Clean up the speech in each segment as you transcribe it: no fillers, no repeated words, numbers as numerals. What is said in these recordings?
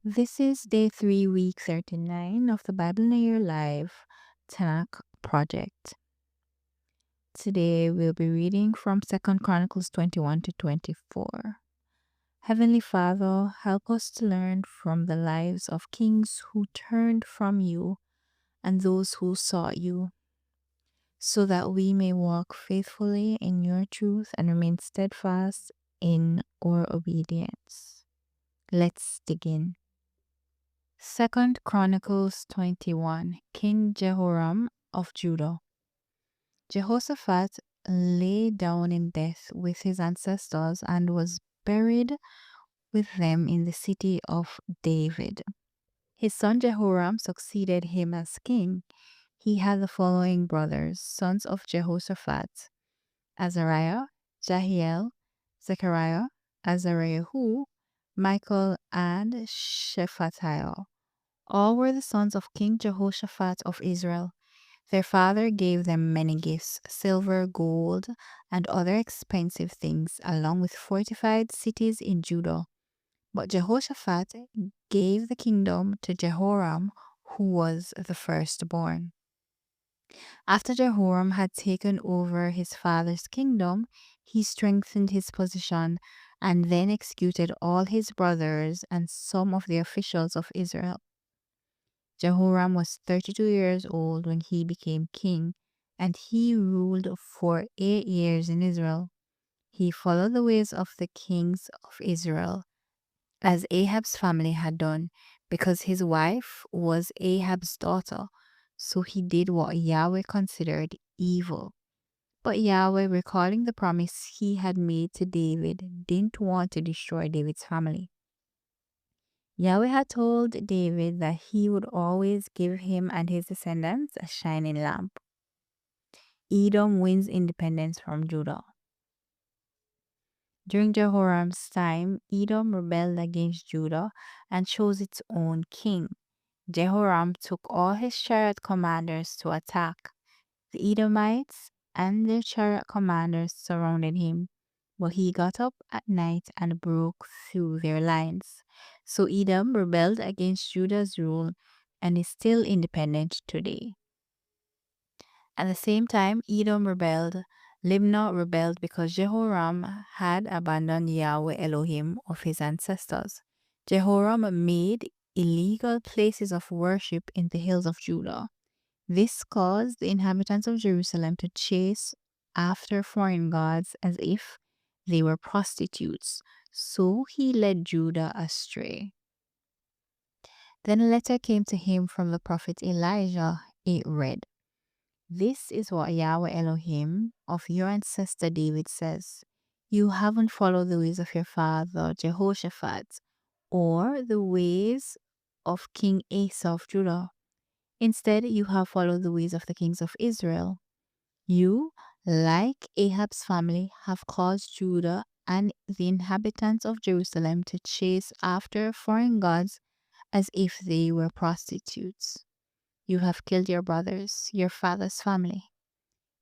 This is day 3, week 39 of the Bible in a Year Live Tanakh Project. Today we'll be reading from 2nd Chronicles 21 to 24. Heavenly Father, help us to learn from the lives of kings who turned from you and those who sought you, so that we may walk faithfully in your truth and remain steadfast in our obedience. Let's begin. 2nd Chronicles 21. King Jehoram of Judah. Jehoshaphat lay down in death with his ancestors and was buried with them in the city of David. His son Jehoram succeeded him as king. He had the following brothers, sons of Jehoshaphat: Azariah, Jahiel, Zechariah, Azariahu, Michael, and Shephatiah. All were the sons of King Jehoshaphat of Israel. Their father gave them many gifts, silver, gold, and other expensive things, along with fortified cities in Judah. But Jehoshaphat gave the kingdom to Jehoram, who was the firstborn. After Jehoram had taken over his father's kingdom, he strengthened his position and then executed all his brothers and some of the officials of Israel. Jehoram was 32 years old when he became king, and he ruled for 8 years in Israel. He followed the ways of the kings of Israel, as Ahab's family had done, because his wife was Ahab's daughter. So he did what Yahweh considered evil. But Yahweh, recalling the promise he had made to David, didn't want to destroy David's family. Yahweh had told David that he would always give him and his descendants a shining lamp. Edom wins independence from Judah. During Jehoram's time, Edom rebelled against Judah and chose its own king. Jehoram took all his chariot commanders to attack. The Edomites and their chariot commanders surrounded him, but he got up at night and broke through their lines. So Edom rebelled against Judah's rule and is still independent today. At the same time, Edom rebelled. Libnah rebelled because Jehoram had abandoned Yahweh Elohim of his ancestors. Jehoram made illegal places of worship in the hills of Judah. This caused the inhabitants of Jerusalem to chase after foreign gods as if they were prostitutes. So he led Judah astray. Then a letter came to him from the prophet Elijah. It read, "This is what Yahweh Elohim of your ancestor David says. You haven't followed the ways of your father Jehoshaphat or the ways of King Asa of Judah. Instead, you have followed the ways of the kings of Israel. You, like Ahab's family, have caused Judah and the inhabitants of Jerusalem to chase after foreign gods as if they were prostitutes. You have killed your brothers, your father's family.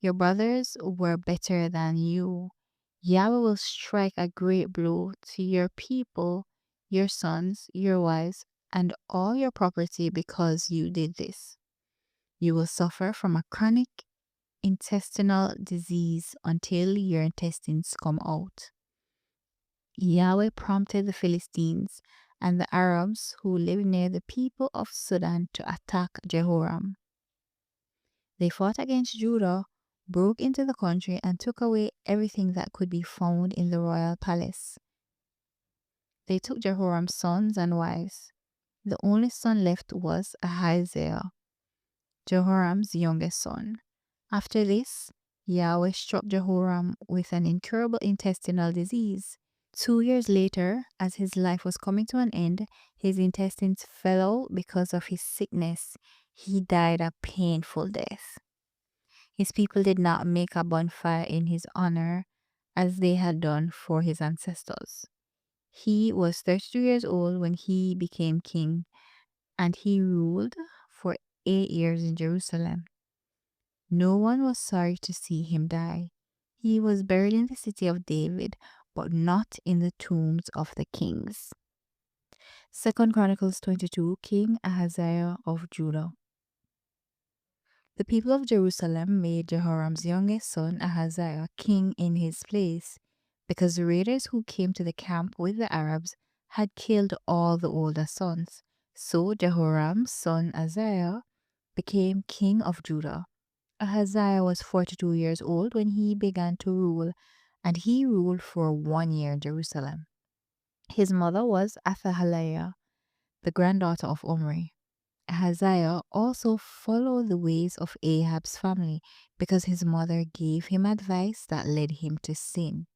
Your brothers were better than you. Yahweh will strike a great blow to your people, your sons, your wives, and all your property because you did this. You will suffer from a chronic intestinal disease until your intestines come out." Yahweh prompted the Philistines and the Arabs who lived near the people of Sudan to attack Jehoram. They fought against Judah, broke into the country, and took away everything that could be found in the royal palace. They took Jehoram's sons and wives. The only son left was Ahaziah, Jehoram's youngest son. After this, Yahweh struck Jehoram with an incurable intestinal disease. 2 years later, as his life was coming to an end, his intestines fell out because of his sickness. He died a painful death. His people did not make a bonfire in his honor as they had done for his ancestors. He was 32 years old when he became king, and he ruled for 8 years in Jerusalem. No one was sorry to see him die. He was buried in the city of David, but not in the tombs of the kings. 2 Chronicles 22, King Ahaziah of Judah. The people of Jerusalem made Jehoram's youngest son Ahaziah king in his place, because the raiders who came to the camp with the Arabs had killed all the older sons. So Jehoram's son Ahaziah became king of Judah. Ahaziah was 42 years old when he began to rule, and he ruled for 1 year in Jerusalem. His mother was Athaliah, the granddaughter of Omri. Ahaziah also followed the ways of Ahab's family because his mother gave him advice that led him to sin.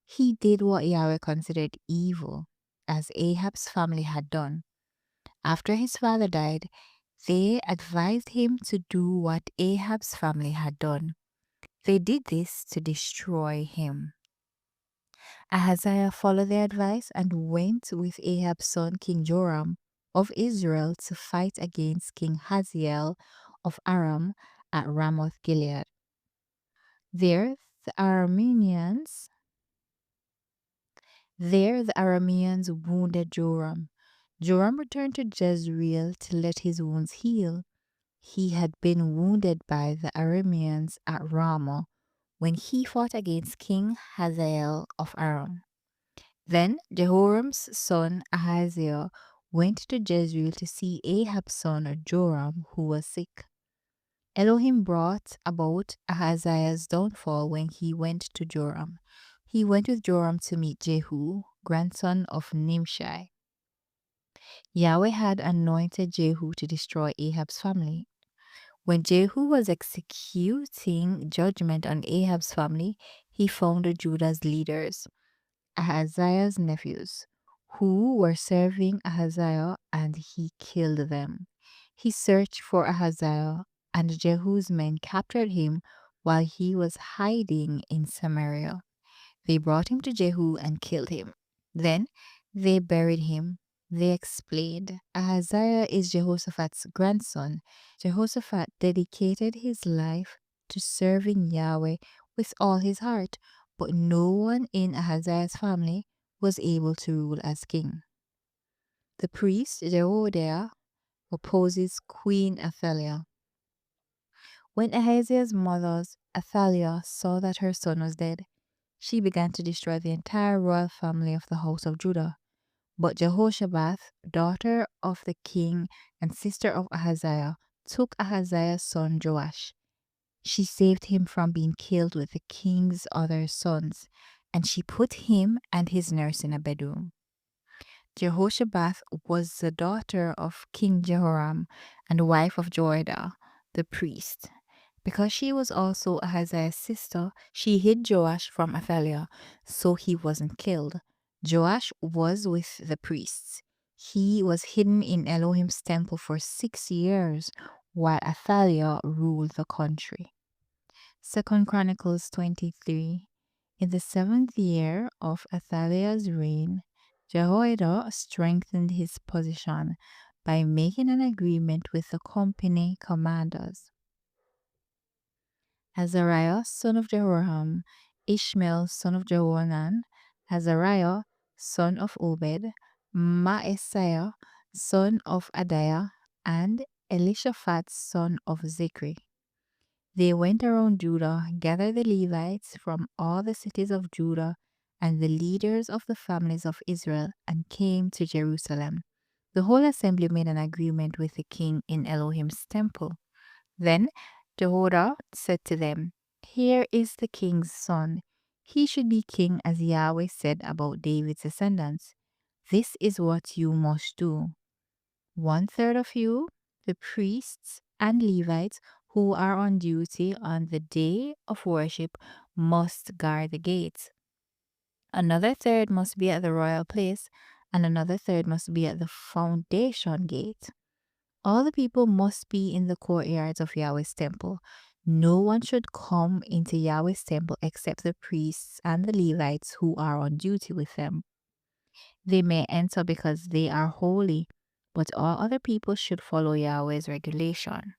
He did what Yahweh considered evil, as Ahab's family had done. After his father died, they advised him to do what Ahab's family had done. They did this to destroy him. Ahaziah followed their advice and went with Ahab's son King Joram of Israel to fight against King Hazael of Aram at Ramoth Gilead. There the Arameans wounded Joram. Joram returned to Jezreel to let his wounds heal. He had been wounded by the Arameans at Ramah when he fought against King Hazael of Aram. Then Jehoram's son Ahaziah went to Jezreel to see Ahab's son Joram, who was sick. Elohim brought about Ahaziah's downfall when he went to Joram. He went with Joram to meet Jehu, grandson of Nimshi. Yahweh had anointed Jehu to destroy Ahab's family. When Jehu was executing judgment on Ahab's family, he found Judah's leaders, Ahaziah's nephews, who were serving Ahaziah, and he killed them. He searched for Ahaziah, and Jehu's men captured him while he was hiding in Samaria. They brought him to Jehu and killed him. Then they buried him. They explained, Ahaziah is Jehoshaphat's grandson. Jehoshaphat dedicated his life to serving Yahweh with all his heart, but no one in Ahaziah's family was able to rule as king. The priest Jehoiada opposes Queen Athaliah. When Ahaziah's mother Athaliah saw that her son was dead, she began to destroy the entire royal family of the house of Judah. But Jehoshabat, daughter of the king and sister of Ahaziah, took Ahaziah's son Joash. She saved him from being killed with the king's other sons, and she put him and his nurse in a bedroom. Jehoshabat was the daughter of King Jehoram and wife of Joiada, the priest. Because she was also Ahaziah's sister, she hid Joash from Athaliah, so he wasn't killed. Joash was with the priests. He was hidden in Elohim's temple for 6 years, while Athaliah ruled the country. 2 Chronicles 23. In the 7th year of Athaliah's reign, Jehoiada strengthened his position by making an agreement with the company commanders. Azariah, son of Jehoram, Ishmael, son of Jehohanan, Azariah, son of Obed, Maaseiah, son of Adiah, and Elishaphat, son of Zikri. They went around Judah, gathered the Levites from all the cities of Judah and the leaders of the families of Israel, and came to Jerusalem. The whole assembly made an agreement with the king in Elohim's temple. Then Jehoiada said to them, Here is the king's son. He should be king as Yahweh said about David's descendants. This is what you must do. 1/3 of you, the priests and Levites who are on duty on the day of worship, must guard the gates. Another third must be at the royal place, and another third must be at the foundation gate. All the people must be in the courtyards of Yahweh's temple. No one should come into Yahweh's temple except the priests and the Levites who are on duty with them. They may enter because they are holy, but all other people should follow Yahweh's regulation.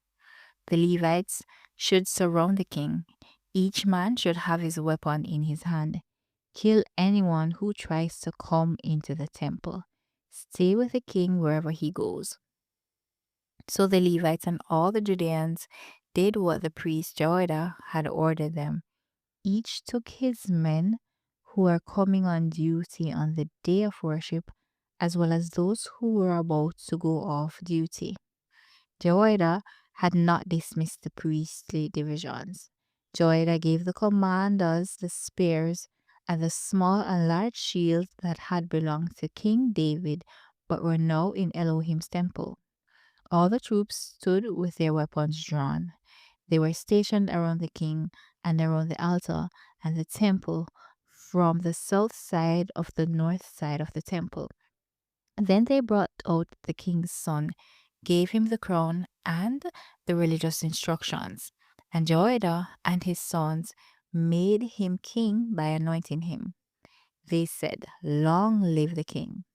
The Levites should surround the king. Each man should have his weapon in his hand. Kill anyone who tries to come into the temple. stay with the king wherever he goes. So the Levites and all the Judeans did what the priest Jehoiada had ordered them. Each took his men who were coming on duty on the day of worship, as well as those who were about to go off duty. Jehoiada had not dismissed the priestly divisions. Jehoiada gave the commanders the spears and the small and large shields that had belonged to King David but were now in Elohim's temple. All the troops stood with their weapons drawn. They were stationed around the king and around the altar and the temple from the south side of the north side of the temple. Then they brought out the king's son, gave him the crown and the religious instructions. And Jehoiada and his sons made him king by anointing him. They said, "Long live the king."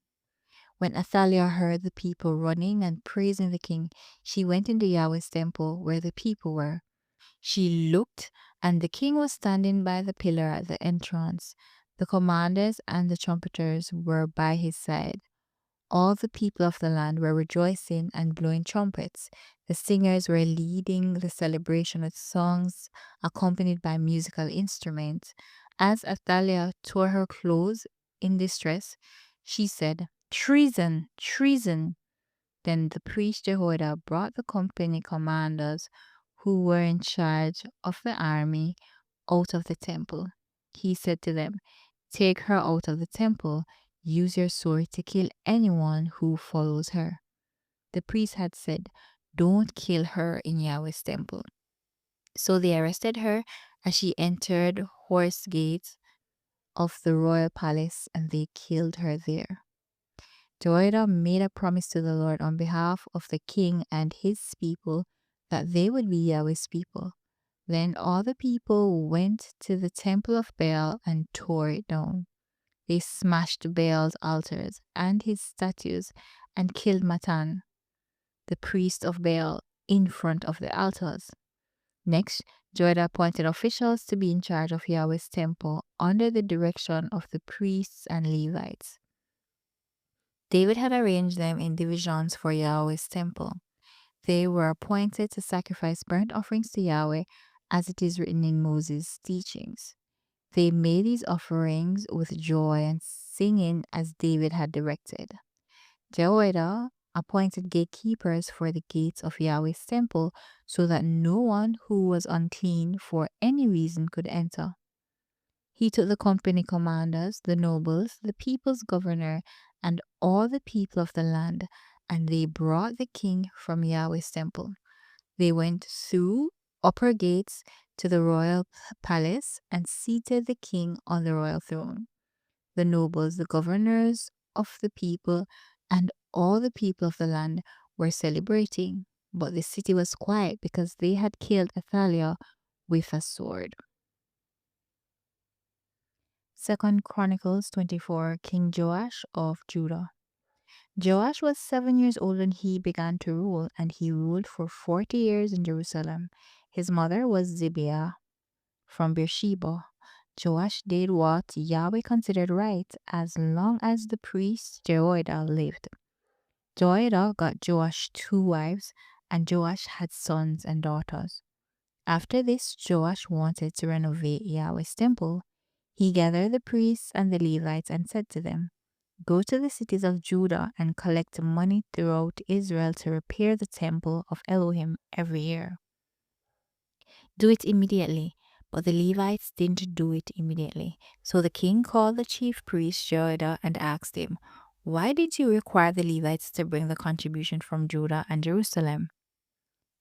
When Athaliah heard the people running and praising the king, she went into Yahweh's temple where the people were. She looked, and the king was standing by the pillar at the entrance. The commanders and the trumpeters were by his side. All the people of the land were rejoicing and blowing trumpets. The singers were leading the celebration with songs accompanied by musical instruments. As Athaliah tore her clothes in distress, she said, "Treason! Treason!" Then the priest Jehoiada brought the company commanders who were in charge of the army out of the temple. He said to them, "Take her out of the temple. Use your sword to kill anyone who follows her." The priest had said, "Don't kill her in Yahweh's temple." So they arrested her as she entered Horse Gate of the royal palace and they killed her there. Jehoiada made a promise to the Lord on behalf of the king and his people that they would be Yahweh's people. Then all the people went to the temple of Baal and tore it down. They smashed Baal's altars and his statues and killed Matan, the priest of Baal, in front of the altars. Next, Jehoiada appointed officials to be in charge of Yahweh's temple under the direction of the priests and Levites. David had arranged them in divisions for Yahweh's temple. They were appointed to sacrifice burnt offerings to Yahweh, as it is written in Moses' teachings. They made these offerings with joy and singing as David had directed. Jehoiada appointed gatekeepers for the gates of Yahweh's temple so that no one who was unclean for any reason could enter. He took the company commanders, the nobles, the people's governor, and all the people of the land, and they brought the king from Yahweh's temple. They went through upper gates to the royal palace and seated the king on the royal throne. The nobles, the governors of the people, and all the people of the land were celebrating, but the city was quiet because they had killed Athaliah with a sword. 2 Chronicles 24, King Joash of Judah. Joash was 7 years old when he began to rule, and he ruled for 40 years in Jerusalem. His mother was Zibiah from Beersheba. Joash did what Yahweh considered right as long as the priest Jehoiada lived. Jehoiada got Joash 2 wives, and Joash had sons and daughters. After this, Joash wanted to renovate Yahweh's temple. He gathered the priests and the Levites and said to them, "Go to the cities of Judah and collect money throughout Israel to repair the temple of Elohim every year. Do it immediately." But the Levites didn't do it immediately. So the king called the chief priest Jehoiada and asked him, "Why did you require the Levites to bring the contribution from Judah and Jerusalem?"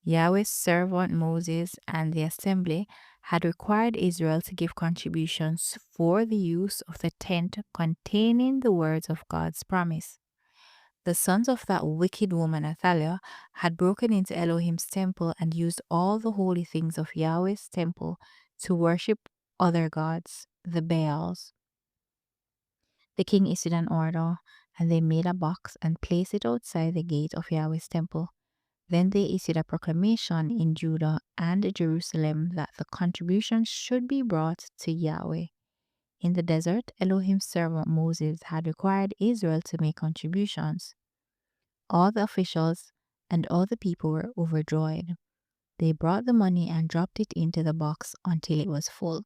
Yahweh's servant Moses and the assembly had required Israel to give contributions for the use of the tent containing the words of God's promise. The sons of that wicked woman Athaliah had broken into Elohim's temple and used all the holy things of Yahweh's temple to worship other gods, the Baals. The king issued an order, and they made a box and placed it outside the gate of Yahweh's temple. Then they issued a proclamation in Judah and Jerusalem that the contributions should be brought to Yahweh. In the desert, Elohim's servant Moses had required Israel to make contributions. All the officials and all the people were overjoyed. They brought the money and dropped it into the box until it was full.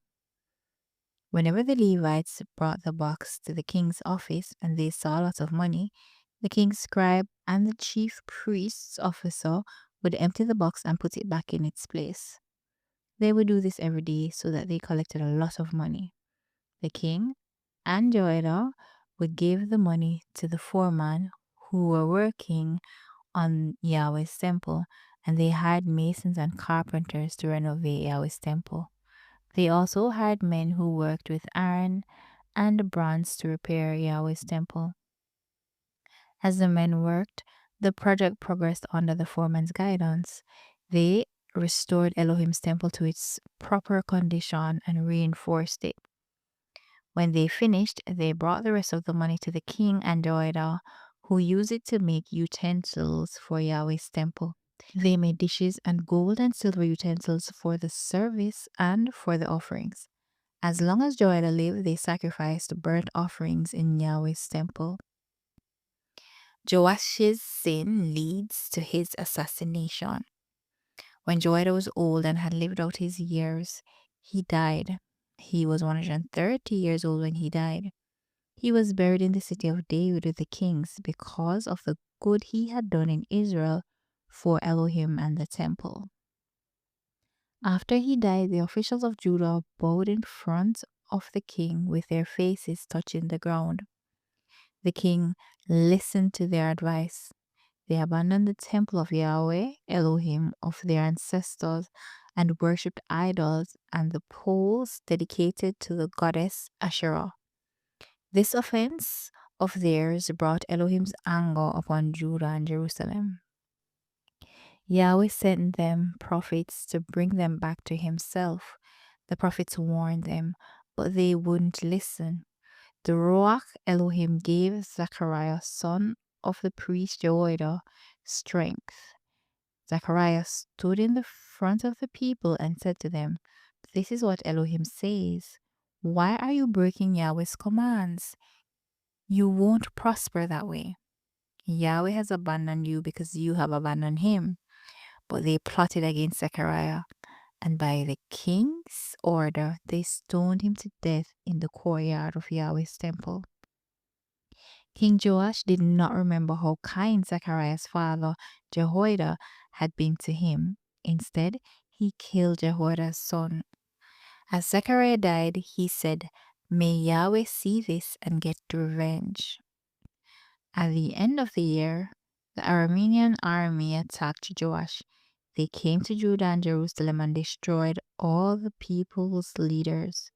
Whenever the Levites brought the box to the king's office and they saw lots of money, the king's scribe and the chief priest's officer would empty the box and put it back in its place. They would do this every day so that they collected a lot of money. The king and Joiada would give the money to the foreman who were working on Yahweh's temple, and they hired masons and carpenters to renovate Yahweh's temple. They also hired men who worked with iron and bronze to repair Yahweh's temple. As the men worked, the project progressed under the foreman's guidance. They restored Elohim's temple to its proper condition and reinforced it. When they finished, they brought the rest of the money to the king and Joiada, who used it to make utensils for Yahweh's temple. They made dishes and gold and silver utensils for the service and for the offerings. As long as Joiada lived, they sacrificed burnt offerings in Yahweh's temple. Joash's sin leads to his assassination. When Joiada was old and had lived out his years, he died. He was 130 years old when he died. He was buried in the city of David with the kings because of the good he had done in Israel for Elohim and the temple. After he died, the officials of Judah bowed in front of the king with their faces touching the ground. The king listened to their advice. They abandoned the temple of Yahweh, Elohim, of their ancestors, and worshipped idols and the poles dedicated to the goddess Asherah. This offense of theirs brought Elohim's anger upon Judah and Jerusalem. Yahweh sent them prophets to bring them back to himself. The prophets warned them, but they wouldn't listen. The Ruach Elohim gave Zechariah, son of the priest Jehoiada, strength. Zechariah stood in the front of the people and said to them, "This is what Elohim says. Why are you breaking Yahweh's commands? You won't prosper that way. Yahweh has abandoned you because you have abandoned him." But they plotted against Zechariah, and by the king's order, they stoned him to death in the courtyard of Yahweh's temple. King Joash did not remember how kind Zechariah's father, Jehoiada, had been to him. Instead, he killed Jehoiada's son. As Zechariah died, he said, "May Yahweh see this and get revenge." At the end of the year, the Aramean army attacked Joash. They came to Judah and Jerusalem and destroyed all the people's leaders.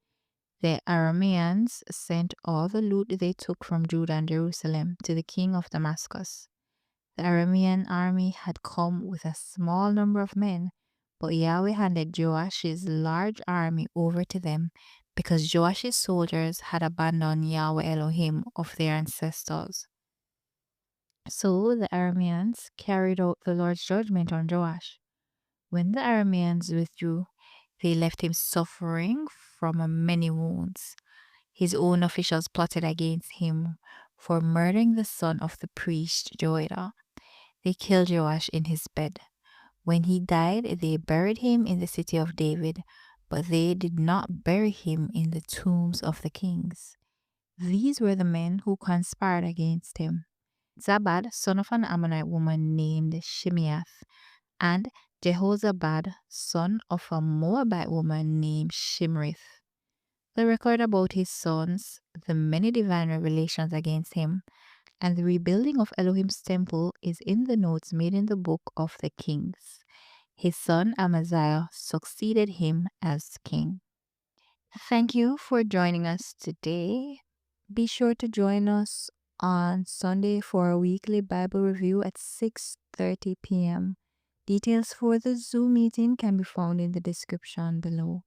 The Arameans sent all the loot they took from Judah and Jerusalem to the king of Damascus. The Aramean army had come with a small number of men, but Yahweh handed Joash's large army over to them because Joash's soldiers had abandoned Yahweh Elohim of their ancestors. So the Arameans carried out the Lord's judgment on Joash. When the Arameans withdrew, they left him suffering from many wounds. His own officials plotted against him for murdering the son of the priest Joiada. They killed Joash in his bed. When he died, they buried him in the city of David, but they did not bury him in the tombs of the kings. These were the men who conspired against him: Zabad, son of an Ammonite woman named Shimeath, and Jehozabad, son of a Moabite woman named Shimrith. The record about his sons, the many divine revelations against him, and the rebuilding of Elohim's temple is in the notes made in the book of the Kings. His son Amaziah succeeded him as king. Thank you for joining us today. Be sure to join us on Sunday for a weekly Bible review at 6:30 p.m. Details for the Zoom meeting can be found in the description below.